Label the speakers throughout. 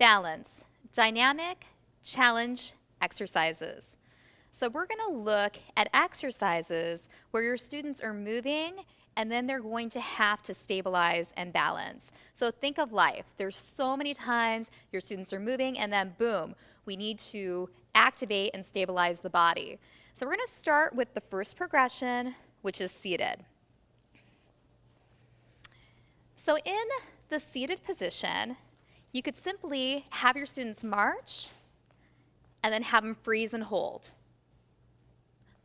Speaker 1: Balance, dynamic challenge exercises. So we're going to look at exercises where your students are moving and then they're going to have to stabilize and balance. So think of life. There's so many times your students are moving and then boom, we need to activate and stabilize the body. So we're going to start with the first progression, which is seated. So in the seated position, you could simply have your students march and then have them freeze and hold.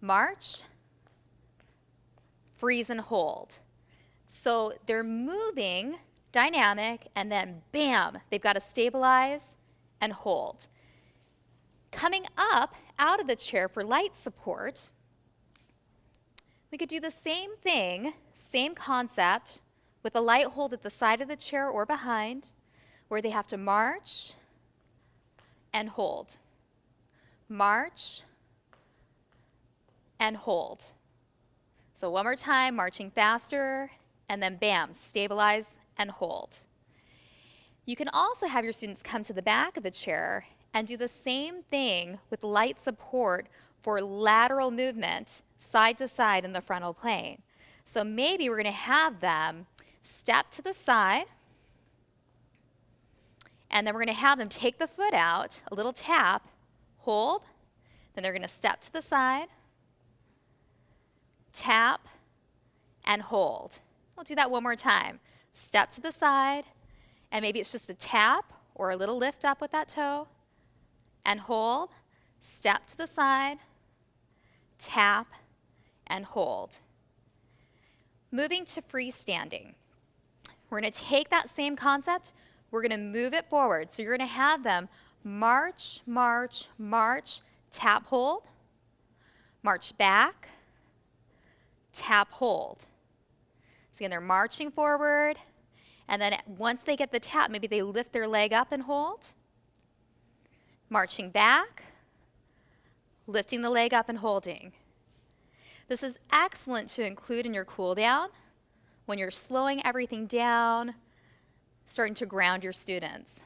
Speaker 1: March, freeze and hold. So they're moving, dynamic, and then bam, they've got to stabilize and hold. Coming up out of the chair for light support, we could do the same thing, same concept, with a light hold at the side of the chair or behind, where they have to march and hold. March and hold. So one more time, marching faster, and then bam, stabilize and hold. You can also have your students come to the back of the chair and do the same thing with light support for lateral movement, side to side in the frontal plane. So maybe we're going to have them step to the side, and then we're going to have them take the foot out, a little tap, hold, then they're going to step to the side, tap, and hold. We'll do that one more time. Step to the side, and maybe it's just a tap or a little lift up with that toe, and hold, step to the side, tap, and hold. Moving to freestanding. We're going to take that same concept, we're going to move it forward. So you're going to have them march, march, march, tap, hold, march back, tap, hold. So again, they're marching forward, and then once they get the tap, maybe they lift their leg up and hold. Marching back, lifting the leg up and holding. This is excellent to include in your cool down when you're slowing everything down, starting to ground your students.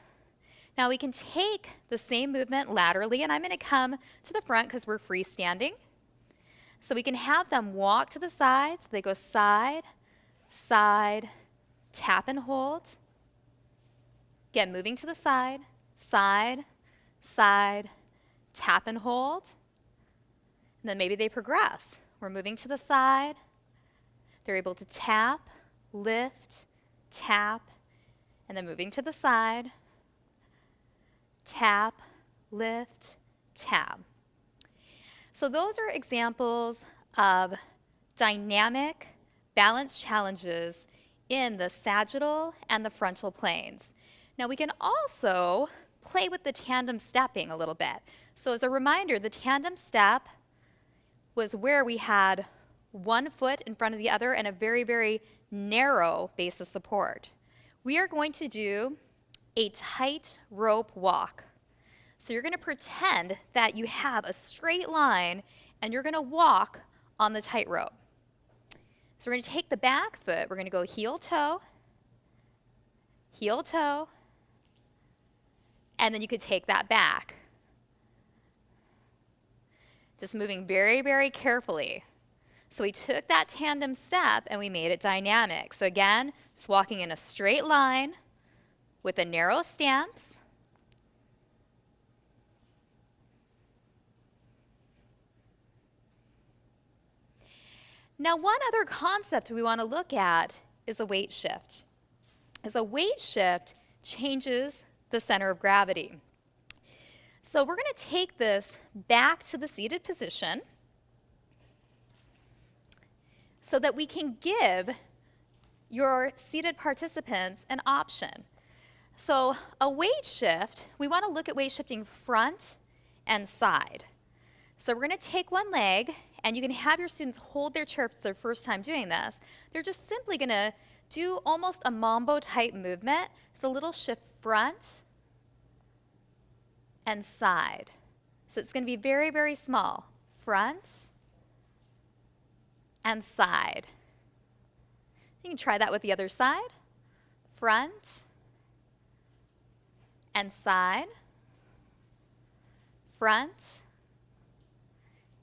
Speaker 1: Now we can take the same movement laterally, and I'm going to come to the front because we're freestanding. So we can have them walk to the side, so they go side, side, tap and hold. Again, moving to the side, side, side, tap and hold. And then maybe they progress. We're moving to the side. They're able to tap, lift, tap, and then moving to the side, tap, lift, tap. So those are examples of dynamic balance challenges in the sagittal and the frontal planes. Now we can also play with the tandem stepping a little bit. So as a reminder, the tandem step was where we had one foot in front of the other and a very, very narrow base of support. We are going to do a tight rope walk. So you're going to pretend that you have a straight line and you're going to walk on the tightrope. So we're going to take the back foot, we're going to go heel toe, and then you could take that back. Just moving very, very carefully. So we took that tandem step and we made it dynamic. So again, just walking in a straight line with a narrow stance. Now one other concept we want to look at is a weight shift. As a weight shift changes the center of gravity. So we're going to take this back to the seated position so that we can give your seated participants an option. So a weight shift, we want to look at weight shifting front and side. So we're going to take one leg, and you can have your students hold their chair if it's their first time doing this. They're just simply going to do almost a mambo type movement. It's a little shift front and side. So it's going to be very, very small. Front and side. You can try that with the other side. Front and side, front,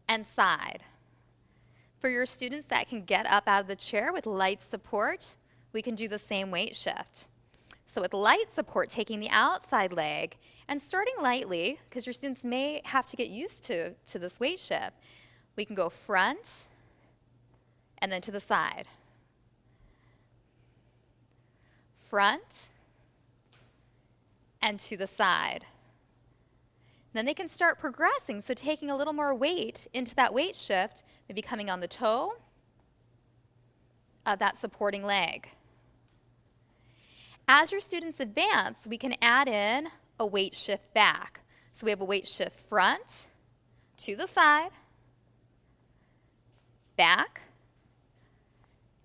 Speaker 1: and side. For your students that can get up out of the chair with light support, we can do the same weight shift. So with light support, taking the outside leg and starting lightly, because your students may have to get used to this weight shift, we can go front and then to the side. Front and to the side. Then they can start progressing, so taking a little more weight into that weight shift, maybe coming on the toe of that supporting leg. As your students advance, we can add in a weight shift back. So we have a weight shift front, to the side, back,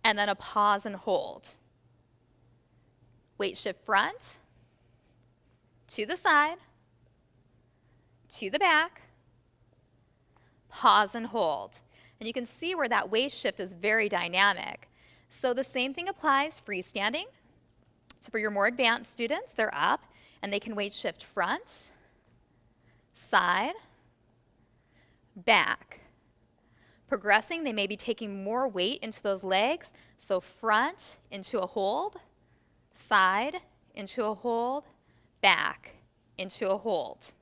Speaker 1: and then a pause and hold. Weight shift front, to the side, to the back, pause and hold. And you can see where that weight shift is very dynamic. So the same thing applies freestanding. So for your more advanced students, they're up and they can weight shift front, side, back. Progressing, they may be taking more weight into those legs. So front into a hold, side into a hold, back into a hold.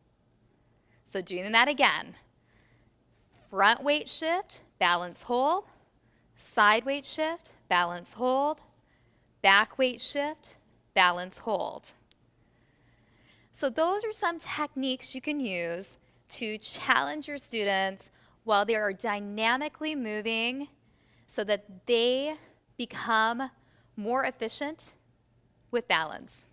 Speaker 1: So doing that again. Front weight shift, balance hold, side weight shift, balance hold, back weight shift, balance hold. So those are some techniques you can use to challenge your students while they are dynamically moving so that they become more efficient with balance.